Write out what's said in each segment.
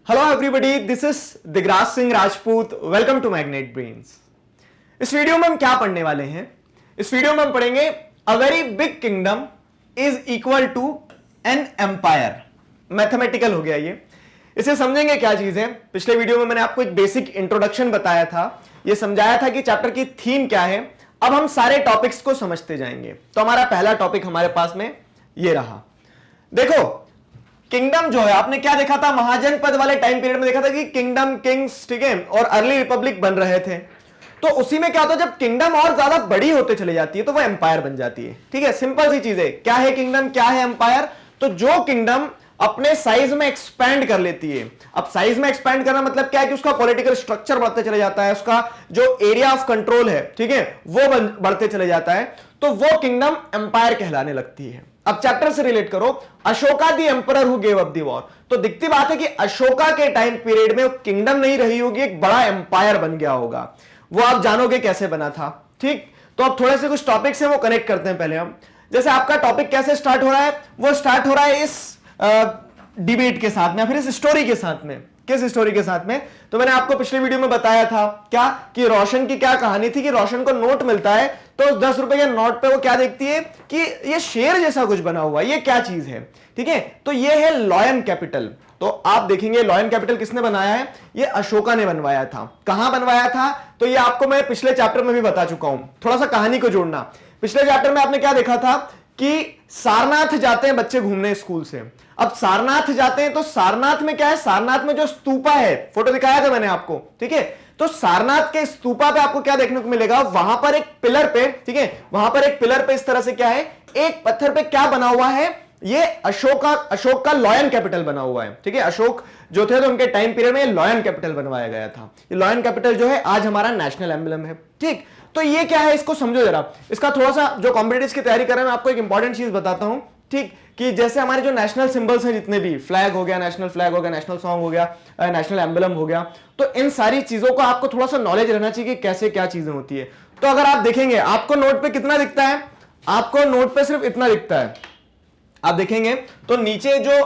Hello everybody, this is Digraj Singh Rajput. Welcome to Magnet Brains. इस video में हम क्या पढ़ने वाले हैं? इस वीडियो में हम पढ़ेंगे a very big kingdom is equal to an empire. Mathematical हो गया ये। इसे समझेंगे क्या चीज है। पिछले वीडियो में मैंने आपको एक बेसिक इंट्रोडक्शन बताया था, ये समझाया था कि चैप्टर की थीम क्या है। अब हम सारे टॉपिक्स को समझते जाएंगे। तो हमारा पहला टॉपिक हमारे पास में ये रहा। देखो, किंगडम जो है, आपने क्या देखा था महाजनपद वाले टाइम पीरियड में? देखा था कि किंगडम, किंग्स, ठीक है, और अर्ली रिपब्लिक बन रहे थे। तो उसी में क्या होता है, जब किंगडम और ज्यादा बड़ी होते चले जाती है तो वो एम्पायर बन जाती है। ठीक है, सिंपल सी चीज है। क्या है किंगडम, क्या है एम्पायर? तो जो किंगडम अपने साइज में एक्सपैंड कर लेती है। अब साइज में एक्सपैंड करना मतलब क्या है कि उसका पॉलिटिकल स्ट्रक्चर बढ़ते चले जाता है, उसका जो एरिया ऑफ कंट्रोल है, ठीक है, वो बढ़ते चले जाता है, तो वो किंगडम एम्पायर कहलाने लगती है। अब चैप्टर से रिलेट करो, Ashoka the emperor who gave up the war. तो दिखती बात है कि अशोका के टाइम पीरियड में किंगडम नहीं रही होगी, एक बड़ा एम्पायर बन गया होगा। वो आप जानोगे कैसे बना था। ठीक, तो अब थोड़े से कुछ टॉपिक्स हैं वो कनेक्ट करते हैं पहले हम। जैसे आपका टॉपिक कैसे स्टार्ट हो रहा है? वो स्टार्ट हो रहा है इस डिबेट के साथ में या फिर इस स्टोरी के साथ में। किस स्टोरी के साथ में? तो मैंने आपको पिछले वीडियो में बताया था क्या कि रोशन की क्या कहानी थी कि रोशन को नोट मिलता है तो उस 10 रुपए के नोट पे वो क्या देखती है कि ये शेर जैसा कुछ बना हुआ है, ये क्या चीज है? ठीक है, तो ये है लॉयन कैपिटल। तो आप देखेंगे लॉयन कैपिटल किसने बनाया है? ये अशोका ने बनवाया था। कहां बनवाया था? तो ये आपको मैं पिछले चैप्टर में भी बता चुका हूं। थोड़ा सा कहानी को जोड़ना। पिछले चैप्टर में आपने क्या देखा था कि सारनाथ जाते हैं बच्चे घूमने स्कूल से। अब सारनाथ जाते हैं तो सारनाथ में क्या है? सारनाथ में जो स्तूपा है, फोटो दिखाया था मैंने आपको, ठीक है। तो सारनाथ के स्तूपा पे आपको क्या देखने को मिलेगा? वहां पर एक पिलर पे, ठीक है, वहां पर एक पिलर पे इस तरह से क्या है, एक पत्थर पे क्या बना हुआ है? ये अशोक का लॉयन कैपिटल बना हुआ है। ठीक है, अशोक जो थे तो उनके टाइम पीरियड में लॉयन कैपिटल बनवाया गया था। ये लॉयन कैपिटल जो है आज हमारा नेशनल एम्बलम है। ठीक, तो ये क्या है, इसको समझो जरा। इसका थोड़ा सा जो कॉम्पिटिटिव्स की तैयारी कर रहे हैं, मैं आपको एक इंपॉर्टेंट चीज बताता हूं। ठीक, कि जैसे हमारे जो नेशनल सिंबल्स हैं, जितने भी फ्लैग हो गया, नेशनल फ्लैग हो गया, नेशनल सॉन्ग हो गया, नेशनल एम्बलम हो गया, तो इन सारी चीजों को आपको थोड़ा सा नॉलेज रहना चाहिए कि कैसे क्या चीजें होती है। तो अगर आप देखेंगे, आपको नोट पे कितना दिखता है? आपको नोट पे सिर्फ इतना दिखता है। आप देखेंगे तो नीचे जो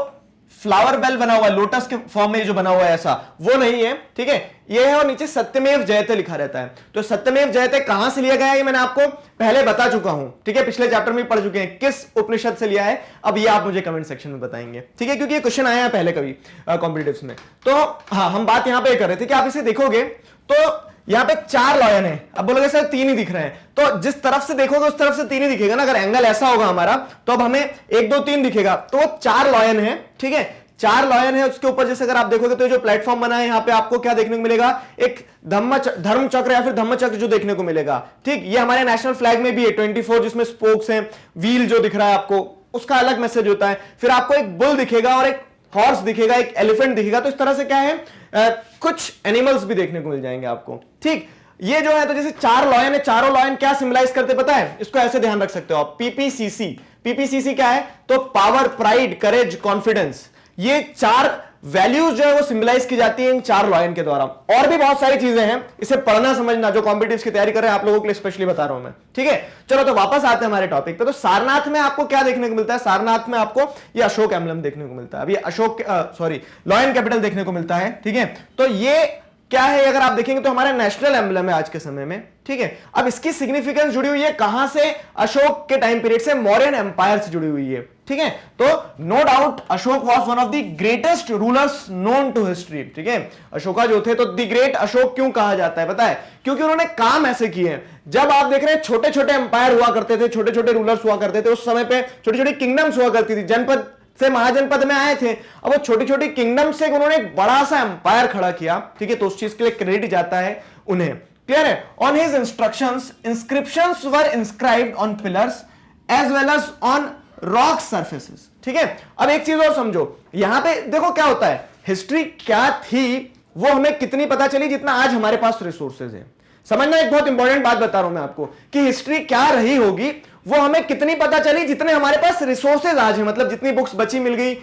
फ्लावर बेल बना हुआ है, लोटस के फॉर्म में जो बना हुआ है, ऐसा वो नहीं है। ठीक है, ये है, और नीचे सत्यमेव जयते लिखा रहता है। तो सत्यमेव जयते कहां से लिया गया है ये मैंने आपको पहले बता चुका हूं। ठीक है, पिछले चैप्टर में पढ़ चुके हैं किस उपनिषद से लिया है। अब ये आप मुझे कमेंट सेक्शन में बताएंगे, ठीक है, क्योंकि ये क्वेश्चन आया है पहले कभी कॉम्पिटिटिव्स में। तो हाँ, हम बात यहां पर कर रहे थे कि आप इसे देखोगे तो यहां पे 4 लॉयन है। अब बोलोगे सर 3 ही दिख रहे हैं, तो जिस तरफ से देखोगे उस तरफ से 3 ही दिखेगा ना। अगर एंगल ऐसा होगा हमारा तो अब हमें 1 2 3 दिखेगा, तो वो 4 लॉयन है। ठीक है, 4 लॉयन है। उसके ऊपर जैसे अगर आप देखोगे तो जो प्लेटफॉर्म बना है, यहां पे आपको क्या देखने को मिलेगा? एक धर्म चक्र या फिर धम्म चक्र जो देखने को मिलेगा। ठीक, ये हमारे नेशनल फ्लैग में भी है 24, जिसमें स्पोक्स हैं, व्हील जो दिख रहा है आपको, उसका अलग मैसेज होता है। फिर आपको एक बुल दिखेगा और एक हॉर्स दिखेगा, एक एलिफेंट दिखेगा। तो इस तरह से क्या है, कुछ एनिमल्स भी देखने को मिल जाएंगे आपको। ठीक, ये जो है, तो जैसे 4 लॉयन है, चारों लॉयन क्या सिंबलाइज करते पता है? इसको ऐसे ध्यान रख सकते हो आप, पीपीसीसी। पीपीसीसी क्या है? तो पावर, प्राइड, करेज, कॉन्फिडेंस। ये 4 वैल्यूज जो है वो सिंबलाइज की जाती है इन 4 लॉयन के द्वारा। और भी बहुत सारी चीजें हैं, इसे पढ़ना समझना। जो कॉम्पिटिटिव्स की तैयारी कर रहे हैं आप लोगों के लिए स्पेशली बता रहा हूं मैं। ठीक है, चलो तो वापस आते हैं हमारे टॉपिक पे। तो सारनाथ में आपको क्या देखने को मिलता है? सारनाथ में आपको ये अशोक एम्बलम देखने को मिलता है। अब ये लॉयन कैपिटल देखने को मिलता है। ठीक है, तो ये क्या है, अगर आप देखेंगे तो हमारा नेशनल एम्बलम है आज के समय में। ठीक है, अब इसकी सिग्निफिकेंस जुड़ी हुई है कहां से? अशोक के टाइम पीरियड से, मौर्यन एम्पायर से जुड़ी हुई है। ठीक है, तो no doubt Ashok was one of the greatest rulers known to history. ठीक है, अशोका जो थे, तो द ग्रेट अशोक क्यों कहा जाता है पता है? क्योंकि उन्होंने काम ऐसे किए हैं। जब आप देख रहे हैं छोटे छोटे एम्पायर हुआ करते थे, छोटे छोटे रूलर्स हुआ करते थे, उस समय पे छोटी छोटी किंगडम्स हुआ करती थी, जनपद से महाजनपद में आए थे। अब वो छोटी छोटी किंगडम से उन्होंने एक बड़ा सा एम्पायर खड़ा किया। ठीक है, तो उस चीज के लिए क्रेडिट जाता है उन्हें। क्लियर है? On his instructions inscriptions were inscribed on pillars as well as on rock surfaces. ठीक है, अब एक चीज और समझो, यहां पे देखो क्या होता है, हिस्ट्री क्या थी वो हमें कितनी पता चली? जितना आज हमारे पास रिसोर्सेज है। समझना, एक बहुत इंपॉर्टेंट बात बता रहा हूं मैं आपको कि हिस्ट्री क्या रही होगी वो हमें कितनी पता चली? जितने हमारे पास रिसोर्सेज आज है, मतलब जितनी बुक्स बची मिल गई,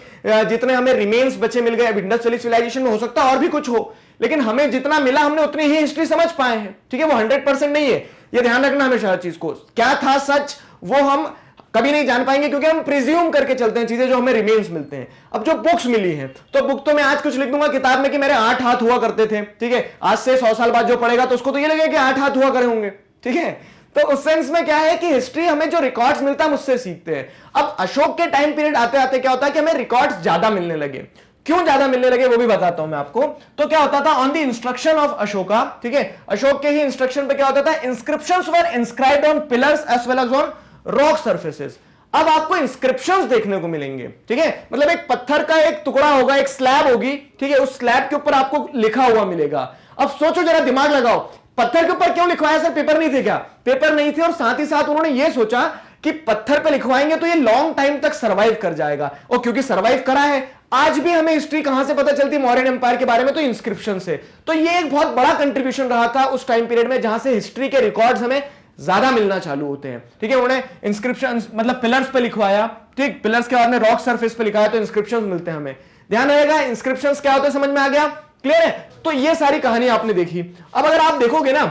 जितने हमें रिमेन्स बचे मिल गए। अब इंडस्ट्रियल सिविलाइजेशन में हो सकता है और भी कुछ हो, लेकिन हमें जितना मिला हमने उतनी ही हिस्ट्री समझ पाए हैं। ठीक है, वो 100% नहीं है, ये ध्यान रखना हमेशा हर चीज को। क्या था सच वो हम कभी नहीं जान पाएंगे, क्योंकि हम प्रिज्यूम करके चलते हैं चीजें जो हमें रिमेन्स मिलते हैं। अब जो बुक्स मिली हैं, तो बुक तो मैं आज कुछ लिख दूंगा किताब में कि मेरे 8 हाथ हुआ करते थे, ठीक है, आज से 100 साल बाद जो पढ़ेगा तो उसको तो ये लगेगा कि 8 हाथ हुआ करे होंगे, ठीक है। तो उस सेंस में क्या है कि हिस्ट्री हमें जो रिकॉर्ड्स मिलता है उससे सीखते हैं। अब अशोक के टाइम पीरियड आते आते क्या होता है कि हमें रिकॉर्ड्स ज्यादा मिलने लगे। क्यों ज्यादा मिलने लगे वो भी बताता हूं मैं आपको। तो क्या होता था, on the instruction of Ashoka, ठीक है, अशोक के ही इंस्ट्रक्शन पे क्या होता था, inscriptions were inscribed on pillars as well as on rock surfaces. अब आपको इंस्क्रिप्शंस देखने को मिलेंगे, ठीक है, मतलब एक पत्थर का एक टुकड़ा होगा, एक स्लैब होगी, ठीक है, उस स्लैब के ऊपर आपको लिखा हुआ मिलेगा। अब सोचो जरा, दिमाग लगाओ, पत्थर के ऊपर क्यों लिखवाया सर, पेपर नहीं थे क्या? पेपर नहीं थे, और साथ ही साथ उन्होंने ये सोचा कि पत्थर पे लिखवाएंगे तो ये लॉन्ग टाइम तक सर्वाइव कर जाएगा, और क्योंकि सर्वाइव करा है, आज भी हमें हिस्ट्री कहां से पता चलती है मौर्यन एम्पायर के बारे में, तो इंस्क्रिप्शन से। तो ये एक बहुत बड़ा कंट्रीब्यूशन रहा था उस टाइम पीरियड में, जहां से हिस्ट्री के रिकॉर्ड्स हमें ज्यादा मिलना चालू होते हैं, ठीक है। उन्होंने इंस्क्रिप्शन मतलब पिलर्स पे लिखवाया, ठीक, पिलर्स के बाद में रॉक सरफेस पे लिखाया, तो इंस्क्रिप्शन मिलते हैं हमें। ध्यान रहेगा इंस्क्रिप्शन क्या होते हैं, समझ में आ गया, क्लियर है। तो ये सारी कहानी आपने देखी। अब अगर आप देखोगे ना,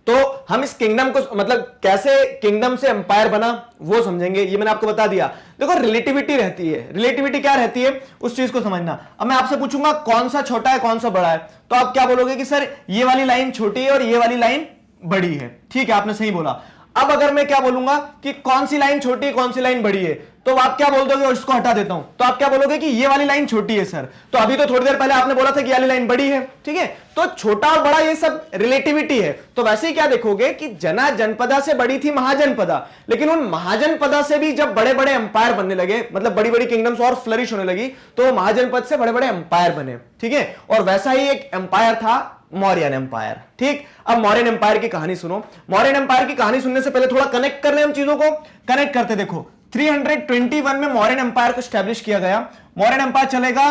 तो हम इस किंगडम को मतलब कैसे किंगडम से एम्पायर बना वो समझेंगे। ये मैंने आपको बता दिया। देखो रिलेटिविटी रहती है, रिलेटिविटी क्या रहती है उस चीज को समझना। अब मैं आपसे पूछूंगा कौन सा छोटा है कौन सा बड़ा है, तो आप क्या बोलोगे कि सर ये वाली लाइन छोटी है और ये वाली लाइन बड़ी है, ठीक है, आपने सही बोला। अब अगर मैं क्या बोलूंगा कि कौन सी लाइन छोटी है कौन सी लाइन बड़ी है, तो आप क्या बोल दोगे, और इसको हटा देता हूं, तो आप क्या बोलोगे कि ये वाली लाइन छोटी है सर। तो अभी तो थोड़ी देर पहले आपने बोला था कि ये वाली लाइन बड़ी है, ठीक है। तो छोटा और बड़ा ये सब रिलेटिविटी है। तो वैसे ही क्या देखोगे कि जना जनपदा से बड़ी थी महाजनपदा, लेकिन उन महाजनपदा से भी जब बड़े बड़े एम्पायर बनने लगे, मतलब बड़ी बड़ी किंगडम्स और फ्लरिश होने लगी, तो महाजनपद से बड़े बड़े एम्पायर बने, ठीक है। और वैसा ही एक एम्पायर था मौर्यन एम्पायर, ठीक। अब मौर्यन एम्पायर की कहानी सुनो। मौर्यन एम्पायर की कहानी सुनने से पहले थोड़ा कनेक्ट कर ले, हम चीजों को कनेक्ट करते। देखो 321 में मौर्यन एम्पायर को स्टैब्लिश किया गया। मौर्यन एम्पायर चलेगा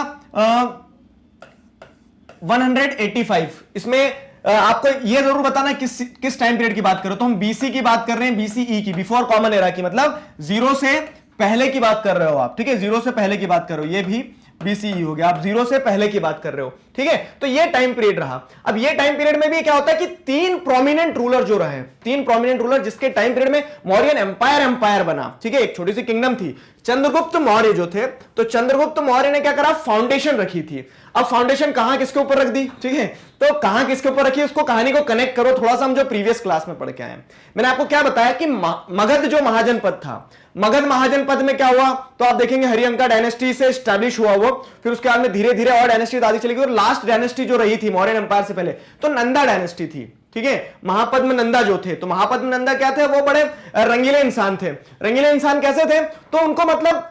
185। इसमें आपको यह जरूर बताना किस टाइम पीरियड की बात करो। तो हम बीसी की बात कर रहे हैं, बीसीई की, बिफोर कॉमन एरा की, मतलब 0 से पहले की बात कर रहे हो आप, ठीक है, 0 से पहले की बात करो। ये भी बीसीई हो गया, आप 0 से पहले की बात कर रहे हो, ठीक है। तो ये टाइम पीरियड रहा। अब ये टाइम पीरियड में भी क्या होता है कि 3 प्रोमिनेंट रूलर जो रहे, 3 प्रोमिनेंट रूलर जिसके टाइम पीरियड में मौर्यन एम्पायर बना, ठीक है, एक छोटी सी किंगडम थी। चंद्रगुप्त मौर्य जो थे, तो चंद्रगुप्त मौर्य ने क्या करा, फाउंडेशन रखी थी। अब फाउंडेशन कहां किसके ऊपर रख दी, ठीक है, तो कहां किसके ऊपर रखी, उसको कहानी को कनेक्ट करो थोड़ा सा, हम जो प्रीवियस क्लास में पढ़ के आए। मैंने आपको क्या बताया कि मगध जो महाजनपद था, मगध महाजनपद में क्या हुआ, तो आप देखेंगे हरिअंका डायनेस्टी से स्टैब्लिश हुआ वो, फिर उसके बाद में धीरे धीरे और डायनेस्टी आती चली गई, और लास्ट डायनेस्टी जो रही थी मौर्यन एम्पायर से पहले, तो नंदा डायनेस्टी थी, ठीक है। महापद्म नंदा जो थे, तो महापद्म नंदा क्या थे, वो बड़े रंगीले इंसान थे। रंगीले इंसान कैसे थे, तो उनको मतलब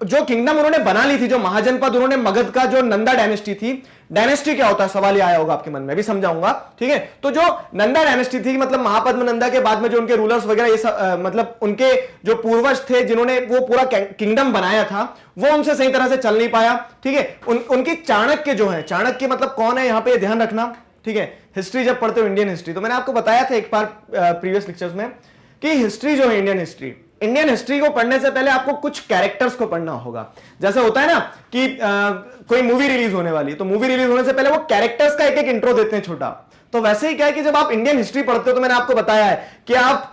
जो किंगडम उन्होंने बना ली थी, जो महाजनपद उन्होंने मगध का, जो नंदा डायनेस्टी थी, डायनेस्टी क्या होता है सवाल ये आया होगा आपके मन में, भी समझाऊंगा, ठीक है। तो जो नंदा डायनेस्टी थी, मतलब महापद्म नंदा के बाद में जो उनके रूलर्स वगैरह ये सब मतलब उनके जो पूर्वज थे जिन्होंने वो पूरा किंगडम बनाया था, वो उनसे सही तरह से चल नहीं पाया, ठीक है। उनकी चाणक्य जो है, चाणक्य मतलब कौन है यहां पे ध्यान रखना, ठीक है। हिस्ट्री जब पढ़ते हो इंडियन हिस्ट्री, तो मैंने आपको बताया था एक बार प्रीवियस लेक्चर्स में कि हिस्ट्री जो है इंडियन हिस्ट्री को पढ़ने से पहले आपको कुछ कैरेक्टर्स को पढ़ना होगा। जैसे होता है ना कि कोई मूवी रिलीज होने वाली है, तो मूवी रिलीज होने से पहले वो कैरेक्टर्स का एक एक इंट्रो देते हैं छोटा। तो वैसे ही क्या है कि जब आप इंडियन हिस्ट्री पढ़ते हो, तो मैंने आपको बताया है कि आप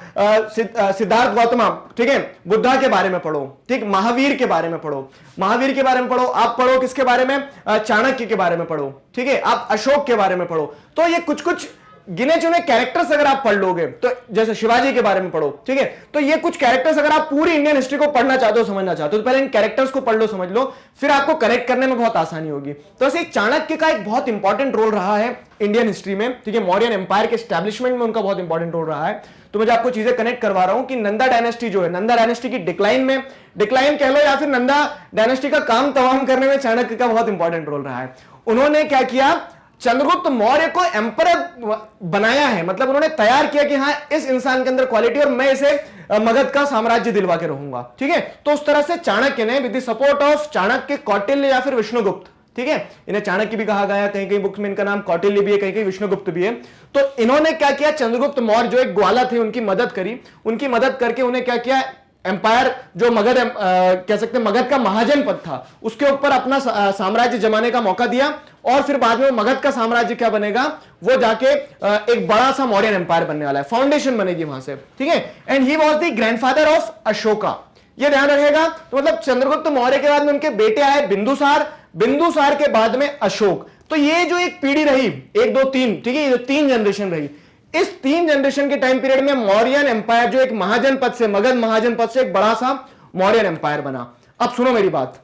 सिद्धार्थ गौतम, ठीक है, बुद्धा के बारे में पढ़ो, ठीक, महावीर के बारे में पढ़ो, महावीर के बारे में पढ़ो, आप पढ़ो किसके बारे में, चाणक्य के बारे में पढ़ो, ठीक है, आप अशोक के बारे में पढ़ो। तो ये कुछ कुछ गिने चुने कैरेक्टर्स अगर आप पढ़ लोगे, तो जैसे शिवाजी के बारे में पढ़ो, ठीक है, तो ये कुछ कैरेक्टर्स अगर आप पूरी इंडियन हिस्ट्री को पढ़ना चाहते हो, समझना चाहते हो, तो पहले इन कैरेक्टर्स को पढ़ लो, समझ लो, फिर आपको कनेक्ट करने में बहुत आसानी होगी। तो ऐसे चाणक्य का एक बहुत इंपॉर्टेंट रोल रहा है इंडियन हिस्ट्री में, ठीक है, मौर्यन एम्पायर के एस्टैब्लिशमेंट में उनका बहुत इंपॉर्टेंट रोल रहा है। तो मैं आपको चीजें कनेक्ट करवा रहा हूं कि नंदा डायनेस्टी जो है, नंदा डायनेस्टी की डिक्लाइन कह लो, या फिर नंदा डायनेस्टी का काम तमाम करने में चाणक्य का बहुत इंपॉर्टेंट रोल रहा है। उन्होंने क्या किया, चंद्रगुप्त मौर्य को एम्परर बनाया है, मतलब उन्होंने तैयार किया कि हाँ इस इंसान के अंदर क्वालिटी, और मैं इसे मगध का साम्राज्य दिलवा के रहूंगा, ठीक है। तो उस तरह से चाणक्य ने with the support of Chanakya, Kautilya या फिर विष्णुगुप्त, ठीक है, इन्हें चाणक्य भी कहा गया, कहीं कहीं बुक्स में इनका नाम कौटिल्य भी है, कहीं कहीं विष्णुगुप्त भी है। तो इन्होंने क्या किया, चंद्रगुप्त मौर्य जो एक ग्वाला थे उनकी मदद करी, उनकी मदद करके उन्हें क्या किया, एम्पायर जो मगध कह सकते हैं मगध का महाजनपद था, उसके ऊपर अपना साम्राज्य जमाने का मौका दिया, और फिर बाद में मगध का साम्राज्य क्या बनेगा, वो जाके एक बड़ा सा मौर्यन एम्पायर बनने वाला है, फाउंडेशन बनेगी वहां से, ठीक है। And he was the grandfather of Ashoka. ये ध्यान रखिएगा। तो मतलब चंद्रगुप्त मौर्य के बाद में उनके बेटे आए बिंदुसार, बिंदुसार के बाद में अशोक। तो ये जो एक पीढ़ी रही, 1 2 3, ठीक है, ये जो 3 जनरेशन रही, इस 3 जनरेशन के टाइम पीरियड में मौर्यन एम्पायर जो एक महाजनपद से, मगध महाजनपद से एक बड़ा सा मौर्यन एम्पायर बना। अब सुनो मेरी बात,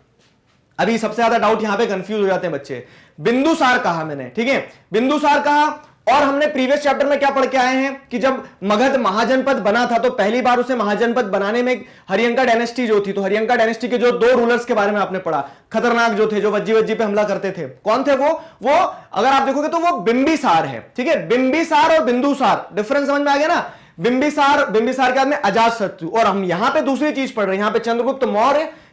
अभी सबसे ज्यादा डाउट यहां पे कंफ्यूज हो जाते हैं बच्चे। बिंदुसार कहा मैंने, ठीक है, बिंदुसार कहा, और हमने प्रीवियस चैप्टर में क्या पढ़ के आए हैं कि जब मगध महाजनपद बना था तो पहली बार उसे महाजनपद बनाने में हरियंका डायनेस्टी जो थी, तो हरियंका डायनेस्टी के जो 2 रूलर्स के बारे में आपने पढ़ा, खतरनाक जो थे, जो वज्जी पे हमला करते थे, कौन थे वो अगर आप देखोगे तो वो बिंबिसार है, ठीक है। बिंबिसार और बिंदुसार, डिफरेंस समझ में आ गया ना। बिंबिसार के बाद में अजातशत्रु, और हम यहां पे दूसरी चीज पढ़ रहे हैं, यहां पे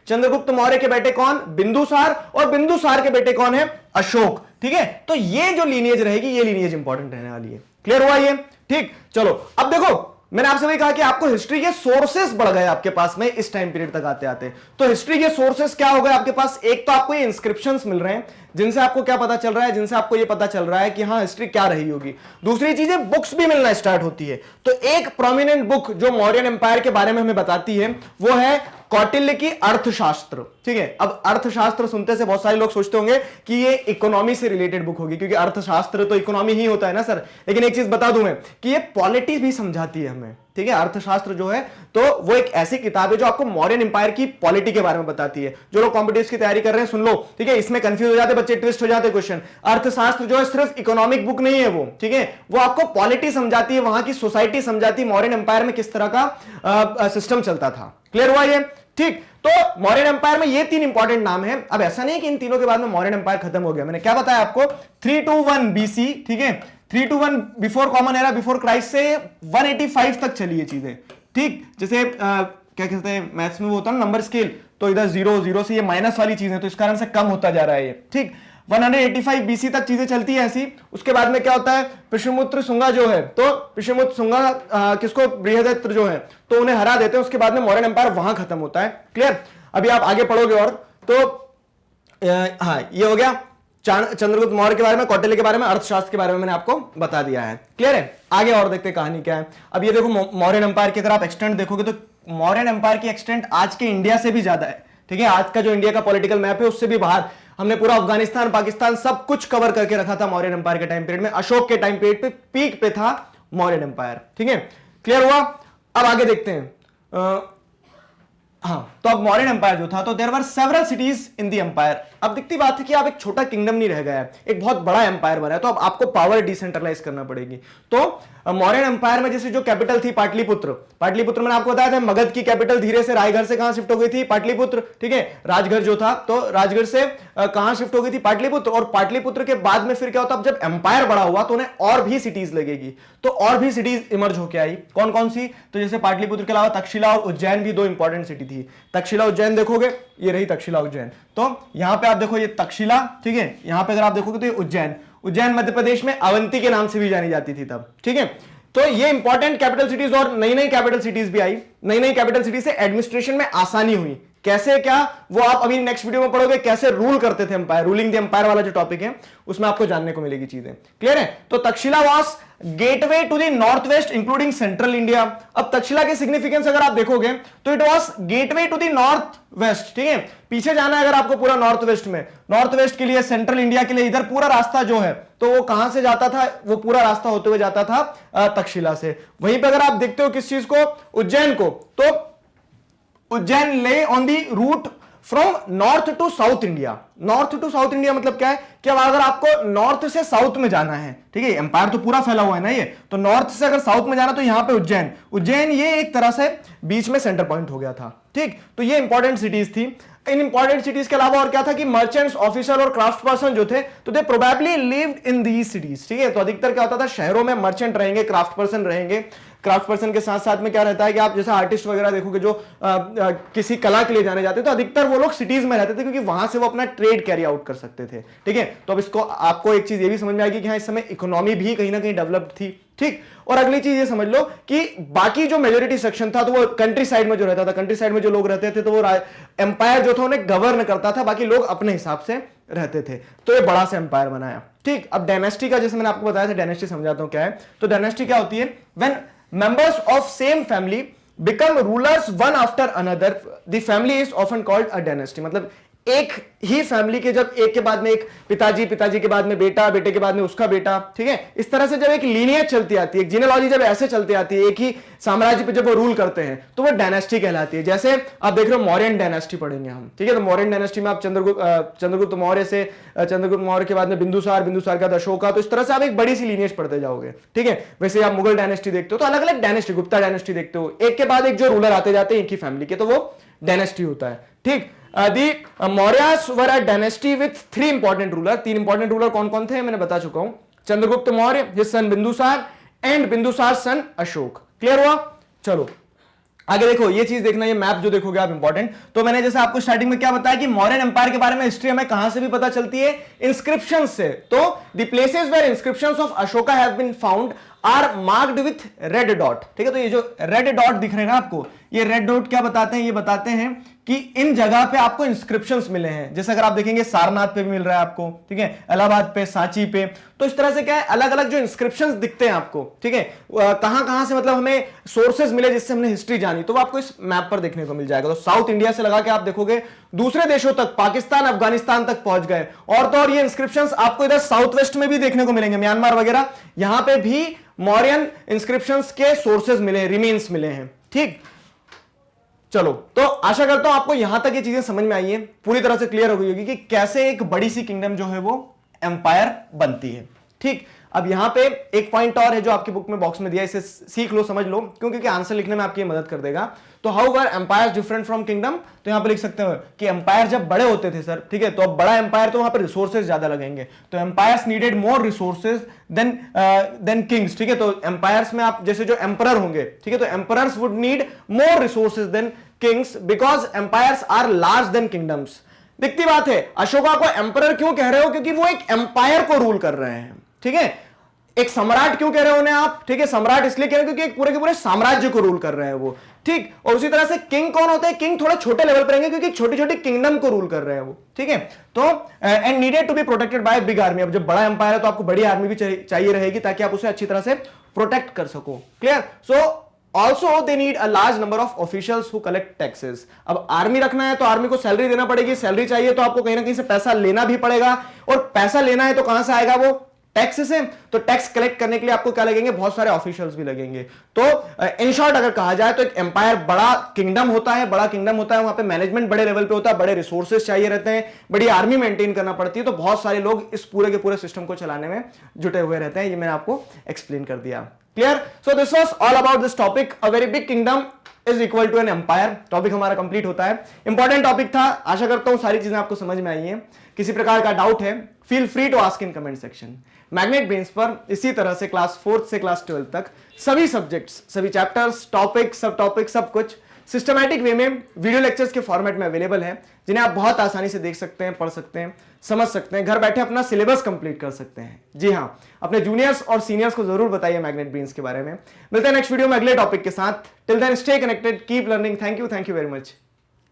चंद्रगुप्त मौर्य के बेटे कौन, बिंदुसार, और बिंदुसार के बेटे कौन है, अशोक, ठीक है। तो ये जो लीनिएज रहेगी, ये लीनिएज इंपॉर्टेंट रहने वाली है। क्लियर हुआ ये, ठीक। चलो अब देखो, मैंने आपसे वही कहा कि आपको हिस्ट्री के सोर्सेस बढ़ गए आपके पास में इस टाइम पीरियड तक आते आते। तो हिस्ट्री के सोर्सेस क्या हो गए आपके पास, एक तो आपको ये इंस्क्रिप्शंस मिल रहे हैं जिनसे आपको क्या पता चल रहा है, जिनसे आपको ये पता चल रहा है कि हाँ हिस्ट्री क्या रही होगी। दूसरी चीज है बुक्स भी मिलना स्टार्ट होती है। तो एक प्रोमिनेंट बुक जो मौर्यन एम्पायर के बारे में हमें बताती है वो है कौटिल्य की अर्थशास्त्र, ठीक है। अब अर्थशास्त्र सुनते से बहुत सारे लोग सोचते होंगे कि ये इकोनॉमी से रिलेटेड बुक होगी, क्योंकि अर्थशास्त्र तो इकोनॉमी ही होता है ना सर। लेकिन एक चीज बता दूं मैं कि ये पॉलिटी भी समझाती है हमें, ठीक है। अर्थशास्त्र जो है तो वो एक ऐसी किताब है जो आपको मौर्यन एम्पायर की पॉलिटी के बारे में बताती है। जो लोग कॉम्पिटिटिव की तैयारी कर रहे हैं सुन लो, ठीक है, इसमें कंफ्यूज हो जाते बच्चे, ट्विस्ट हो जाते क्वेश्चन। अर्थशास्त्र जो है सिर्फ इकोनॉमिक बुक नहीं है वो, ठीक है, वो आपको पॉलिटी समझाती है, वहां की सोसाइटी समझाती है, मौर्यन एम्पायर में किस तरह का सिस्टम चलता था। क्लियर हुआ ये, ठीक। तो मौर्यन एम्पायर में ये 3 इंपॉर्टेंट नाम है। अब ऐसा नहीं कि इन तीनों के बाद में मौर्यन एम्पायर खत्म हो गया, मैंने क्या बताया आपको, 321 BC, ठीक है, 321 before common era, before Christ से 185 तक चली ये चीजें, ठीक। जैसे क्या कहते हैं मैथ्स में वो होता है ना नंबर स्केल, तो इधर 0 से ये माइनस वाली चीज है, तो इस कारण से कम होता जा रहा है ये, ठीक। 185 BC तक चीजें चलती है ऐसी। उसके बाद में क्या होता है, पुष्यमित्र शुंगा जो है, तो पुष्यमित्र शुंगा किसको, बृहदत्त जो है, तो उन्हें हरा देते हैं। उसके बाद में मौर्यन एम्पायर वहां खत्म होता है। क्लियर। अभी आप आगे पढ़ोगे और तो हाँ ये हो गया चंद्रगुप्त मौर्य के बारे में, कौटिल्य के बारे में, अर्थशास्त्र के बारे में मैंने आपको बता दिया है। क्लियर है। आगे और देखते हैं कहानी क्या है। अब ये देखो मौर्यन एम्पायर की अगर आप एक्सटेंट देखोगे तो मौर्यन एम्पायर की एक्सटेंट आज के इंडिया से भी ज्यादा है, ठीक है। आज का जो इंडिया का पॉलिटिकल मैप है उससे भी बाहर, हमने पूरा अफगानिस्तान, पाकिस्तान सब कुछ कवर करके रखा था मौर्यन एम्पायर के टाइम पीरियड में। अशोक के टाइम पीरियड पे पीक पे था मौर्यन एम्पायर, ठीक है। क्लियर हुआ। अब आगे देखते हैं हाँ, तो अब मौर्यन एम्पायर जो था, तो there were several cities in the empire. अब दिखती बात है कि आप एक छोटा किंगडम नहीं रह गया है, एक बहुत बड़ा एम्पायर बना है, तो अब आपको पावर डिसेंट्रलाइज करना पड़ेगी। तो मौर्यन एम्पायर में जैसे जो कैपिटल थी पाटलिपुत्र, मैंने आपको बताया था मगध की कैपिटल धीरे से रायगढ़ से कहां शिफ्ट हो गई थी, पाटलिपुत्र, ठीक है। राजगढ़ जो था तो राजगढ़ से कहां शिफ्ट हो गई थी, पाटलिपुत्र। और पाटलिपुत्र के बाद में फिर क्या होता, अब जब एम्पायर बड़ा हुआ तो उन्हें और भी सिटीज लगेगी, तो और भी सिटीज इमर्ज होकर आई। कौन कौन सी, तो जैसे पाटलिपुत्र के अलावा तक्षशिला और उज्जैन भी 2 इंपॉर्टेंट सिटी थी। तक्षशिला उज्जैन देखोगे, ये रही तक्षशिला उज्जैन, तो यहां पे आप देखो ये तक्षशिला, ठीक है। यहां पे अगर आप देखोगे तो ये उज्जैन मध्य प्रदेश में अवंती के नाम से भी जानी जाती थी तब, ठीक है। तो ये इंपॉर्टेंट कैपिटल सिटीज, और नई नई कैपिटल सिटीज भी आई। नई नई कैपिटल सिटीज से एडमिनिस्ट्रेशन में आसानी हुई। कैसे क्या, वो आप अभी नेक्स्ट वीडियो में पढ़ोगे, कैसे रूल करते थे एम्पायर, रूलिंग द एम्पायर वाला जो टॉपिक है उसमें आपको जानने को मिलेगी चीजें। क्लियर है। तो Takshashila was gateway to the north west including central India. अब तक्षशिला की सिग्निफिकेंस अगर आप देखोगे तो it was gateway to the north west, ठीक है। पीछे जाना है अगर आपको पूरा नॉर्थ वेस्ट में, नॉर्थ वेस्ट के लिए, सेंट्रल इंडिया के लिए, इधर पूरा रास्ता जो है तो वो कहां से जाता था, वो पूरा रास्ता होते हुए जाता था तक्षशिला से। वहीं पर अगर आप देखते हो किस चीज को, उज्जैन को, तो Ujjain lay on the route from north to south India. North to south India मतलब क्या है कि अब अगर आपको नॉर्थ से साउथ में जाना है, ठीक है, एम्पायर तो पूरा फैला हुआ है ना ये, तो नॉर्थ से अगर साउथ में जाना तो यहां पे उज्जैन ये एक तरह से बीच में सेंटर पॉइंट हो गया था, ठीक। तो ये इंपॉर्टेंट सिटीज थी। इन इंपॉर्टेंट सिटीज के अलावा और क्या था कि मर्चेंट्स, ऑफिसर और क्राफ्ट पर्सन जो थे, तो they probably lived in these cities, ठीक है। तो अधिकतर क्या होता था, शहरों में मर्चेंट रहेंगे, क्राफ्ट पर्सन रहेंगे। क्राफ्ट पर्सन के साथ साथ में क्या रहता है कि आप जैसे आर्टिस्ट वगैरह देखोगे जो किसी कला के लिए जाने जाते हैं, तो अधिकतर वो लोग सिटीज में रहते थे क्योंकि वहां से वो अपना ट्रेड कैरी आउट कर सकते थे, ठीक है। तो अब इसको आपको एक चीज ये भी समझ में आएगी कि हाँ इस समय इकोनॉमी भी कहीं ना कहीं डेवलप्ड थी, ठीक। और अगली चीज ये समझ लो कि बाकी जो मेजोरिटी सेक्शन था तो वो कंट्री साइड में जो रहता था, कंट्री साइड में जो लोग रहते थे तो वो एम्पायर जो था उन्हें गवर्न करता था, बाकी लोग अपने हिसाब से रहते थे। तो ये बड़ा सा एम्पायर बनाया, ठीक। अब डायनेस्टी का जैसे मैंने आपको बताया था, डायनेस्टी समझाता हूं क्या है। तो डायनेस्टी क्या होती है, when members of same family become rulers one after another, the family is often called a dynasty. मतलब एक ही फैमिली के जब एक के बाद में एक पिताजी, पिताजी के बाद में बेटा, बेटे के बाद में उसका बेटा, ठीक है, इस तरह से जब एक लीनियज चलती आती है, एक जीनेलॉजी जब ऐसे चलती आती है, एक ही साम्राज्य पे जब वो रूल करते हैं तो वो डायनेस्टी कहलाती है। जैसे आप देख रहे हो मौर्यन डायनेस्टी पढ़ेंगे हम, ठीक है, तो मौर्यन डायनेस्टी में आप चंद्रगुप्त मौर्य से, चंद्रगुप्त मौर्य के बाद में बिंदुसार, बिंदुसार के बाद अशोका, तो इस तरह से आप एक बड़ी सी लीनियज पढ़ते जाओगे, ठीक है। वैसे आप मुगल डायनेस्टी देखते हो तो अलग अलग डायनेस्टी, गुप्ता डायनेस्टी देखते हो, एक के बाद एक जो रूलर आते जाते हैं एक ही फैमिली के, तो वो डायनेस्टी होता है, ठीक। The Mauryas were a dynasty with 3 important rulers. 3 important ruler कौन कौन थे मैंने बता चुका हूं, Chandragupta Maurya, his son Bindusara and Bindusara son Ashok. Clear हुआ? चलो आगे देखो, ये चीज देखना, ये मैप जो देखोगे आप इंपॉर्टेंट। तो मैंने जैसे आपको स्टार्टिंग में क्या बताया कि मौर्यन एम्पायर के बारे में हिस्ट्री हमें कहां से भी पता चलती है, इंस्क्रिप्शन से। तो the places where inscriptions of Ashoka have been found are marked with red dot, ठीक है। तो ये जो रेड डॉट दिख रहे हैं ना आपको, ये रेड डॉट क्या बताते हैं, ये बताते हैं कि इन जगह पे आपको इंस्क्रिप्शंस मिले हैं। जैसे अगर आप देखेंगे सारनाथ पे भी मिल रहा है आपको, ठीक है, इलाहाबाद पे, सांची पे, तो इस तरह से क्या है, अलग अलग जो इंस्क्रिप्शंस दिखते हैं आपको, ठीक है, कहां कहां से मतलब हमें सोर्सेज मिले जिससे हमने हिस्ट्री जानी, तो वो आपको इस मैप पर देखने को मिल जाएगा। तो साउथ इंडिया से लगा के आप देखोगे दूसरे देशों तक, पाकिस्तान, अफगानिस्तान तक पहुंच गए। और तो और ये इंस्क्रिप्शंस आपको इधर साउथ वेस्ट में भी देखने को मिलेंगे, म्यांमार वगैरह, यहां पे भी मौर्यन इंस्क्रिप्शंस के सोर्सेज मिले, रिमेन्स मिले हैं, ठीक। चलो, तो आशा करता हूं आपको यहां तक ये चीजें समझ में आई है, पूरी तरह से क्लियर हो गई होगी कि कैसे एक बड़ी सी किंगडम जो है वो एम्पायर बनती है, ठीक। अब यहां पे एक पॉइंट और है जो आपकी बुक में बॉक्स में दिया, इसे सीख लो, समझ लो, क्योंकि आंसर लिखने में आपकी मदद कर देगा। तो how were empire different from kingdom, तो यहां पे लिख सकते हो कि एम्पायर जब बड़े होते थे सर, ठीक है, तो अब बड़ा एम्पायर तो वहां पर रिसोर्सेज ज्यादा लगेंगे, तो empires needed more resources than kings, ठीक है। तो एम्पायर्स में आप जैसे जो एम्परर होंगे, ठीक है, तो emperors would need more resources than kings because empires are large than kingdoms. दिखती बात है, अशोका को एम्परर क्यों कह रहे हो, क्योंकि वो एक एम्पायर को रूल कर रहे हैं, ठीक है। एक सम्राट क्यों कह रहे हो उन्हें आप, ठीक है, सम्राट इसलिए कह रहे हैं क्योंकि एक पूरे के पूरे साम्राज्य को रूल कर रहे हैं वो, ठीक। और उसी तरह से किंग कौन होते हैं, किंग थोड़ा छोटे लेवल पर रहेंगे क्योंकि छोटी छोटी किंगडम को रूल कर रहे हैं वो, ठीक है। तो and needed to be protected by big army. अब जब बड़ा एम्पायर है तो आपको बड़ी आर्मी भी चाहिए रहेगी ताकि आप उसे अच्छी तरह से प्रोटेक्ट कर सको। Clear? So Also they need a large number of officials who collect taxes. अब आर्मी रखना है तो आर्मी को सैलरी देना पड़ेगी, सैलरी चाहिए तो आपको कहीं ना कहीं से पैसा लेना भी पड़ेगा, और पैसा लेना है तो कहां से आएगा, वो टैक्स से। तो टैक्स कलेक्ट करने के लिए आपको क्या लगेंगे, बहुत सारे ऑफिशियल्स भी लगेंगे। तो इन शॉर्ट अगर कहा जाए तो एक एम्पायर बड़ा किंगडम होता है, बड़ा किंगडम होता है, वहां पे मैनेजमेंट बड़े लेवल पे होता है, बड़े रिसोर्सेज चाहिए रहते हैं, बड़ी आर्मी मेंटेन करना पड़ती है, तो बहुत सारे लोग इस पूरे के पूरे सिस्टम को चलाने में जुटे हुए रहते हैं। ये मैंने आपको एक्सप्लेन कर दिया। Clear? So this was all about this topic, a very big kingdom is equal to an empire. Topic हमारा कंप्लीट होता है, इंपॉर्टेंट टॉपिक था। आशा करता हूं सारी चीजें आपको समझ में आई हैं। किसी प्रकार का डाउट है, feel free to ask in comment section. Magnet Brains पर इसी तरह से क्लास 4th से क्लास 12th तक सभी सब्जेक्ट्स, सभी चैप्टर्स, टॉपिक, सब टॉपिक, सब कुछ सिस्टमैटिक वे में वीडियो लेक्चर्स के फॉर्मेट में अवेलेबल है, जिन्हें आप बहुत आसानी से देख सकते हैं, पढ़ सकते हैं, समझ सकते हैं, घर बैठे अपना सिलेबस कंप्लीट कर सकते हैं। जी हां, अपने जूनियर्स और सीनियर्स को जरूर बताइए मैग्नेट ब्रेन्स के बारे में। मिलते हैं नेक्स्ट वीडियो में अगले टॉपिक के साथ। Till then stay connected, keep learning. Thank you very much.